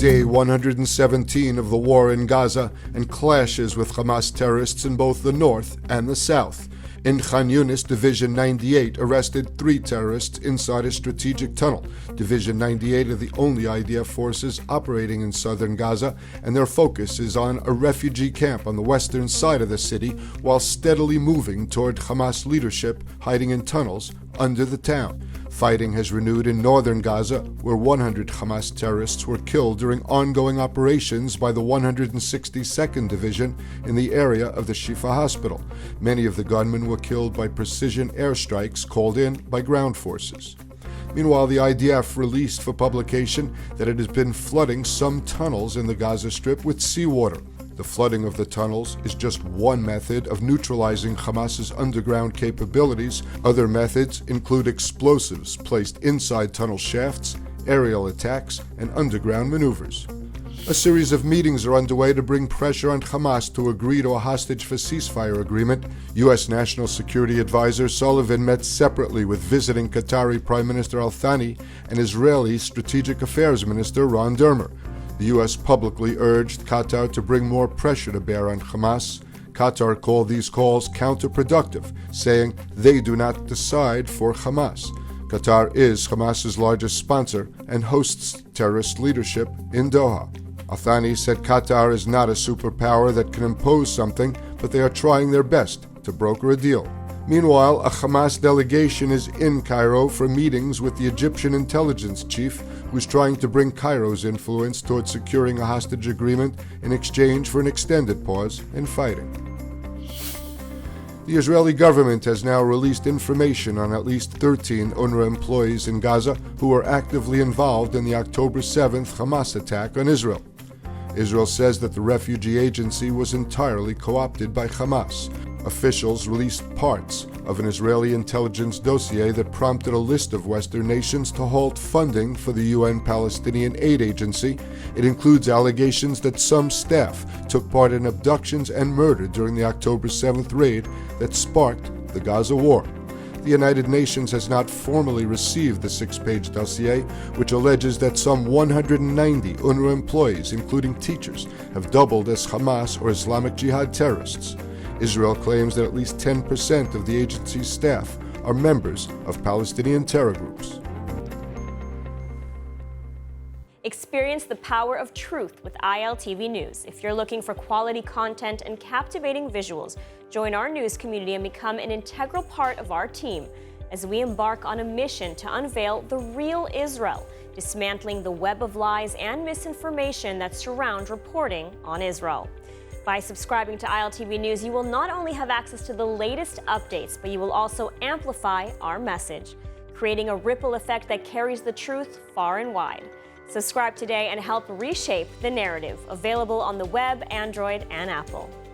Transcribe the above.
Day 117 of the war in Gaza and clashes with Hamas terrorists in both the north and the south. In Khan Yunis, Division 98 arrested 3 terrorists inside a strategic tunnel. Division 98 are the only IDF forces operating in southern Gaza, and their focus is on a refugee camp on the western side of the city, while steadily moving toward Hamas leadership hiding in tunnels under the town. Fighting has renewed in northern Gaza, where 100 Hamas terrorists were killed during ongoing operations by the 162nd Division in the area of the Shifa hospital. Many of the gunmen were killed by precision airstrikes called in by ground forces. Meanwhile, the IDF released for publication that it has been flooding some tunnels in the Gaza Strip with seawater. The flooding of the tunnels is just one method of neutralizing Hamas's underground capabilities. Other methods include explosives placed inside tunnel shafts, aerial attacks, and underground maneuvers. A series of meetings are underway to bring pressure on Hamas to agree to a hostage for ceasefire agreement. U.S. National Security Advisor Sullivan met separately with visiting Qatari Prime Minister Al-Thani and Israeli Strategic Affairs Minister Ron Dermer. The U.S. publicly urged Qatar to bring more pressure to bear on Hamas. Qatar called these calls counterproductive, saying they do not decide for Hamas. Qatar is Hamas's largest sponsor and hosts terrorist leadership in Doha. Al-Thani said Qatar is not a superpower that can impose something, but they are trying their best to broker a deal. Meanwhile, a Hamas delegation is in Cairo for meetings with the Egyptian intelligence chief, who's trying to bring Cairo's influence toward securing a hostage agreement in exchange for an extended pause in fighting. The Israeli government has now released information on at least 13 UNRWA employees in Gaza who were actively involved in the October 7th Hamas attack on Israel. Israel says that the refugee agency was entirely co-opted by Hamas. Officials released parts of an Israeli intelligence dossier that prompted a list of Western nations to halt funding for the UN Palestinian Aid Agency. It includes allegations that some staff took part in abductions and murder during the October 7th raid that sparked the Gaza war. The United Nations has not formally received the 6-page dossier, which alleges that some 190 UNRWA employees, including teachers, have doubled as Hamas or Islamic Jihad terrorists. Israel claims that at least 10% of the agency's staff are members of Palestinian terror groups. Experience the power of truth with ILTV News. If you're looking for quality content and captivating visuals, join our news community and become an integral part of our team as we embark on a mission to unveil the real Israel, dismantling the web of lies and misinformation that surround reporting on Israel. By subscribing to ILTV News, you will not only have access to the latest updates, but you will also amplify our message, creating a ripple effect that carries the truth far and wide. Subscribe today and help reshape the narrative. Available on the web, Android, and Apple.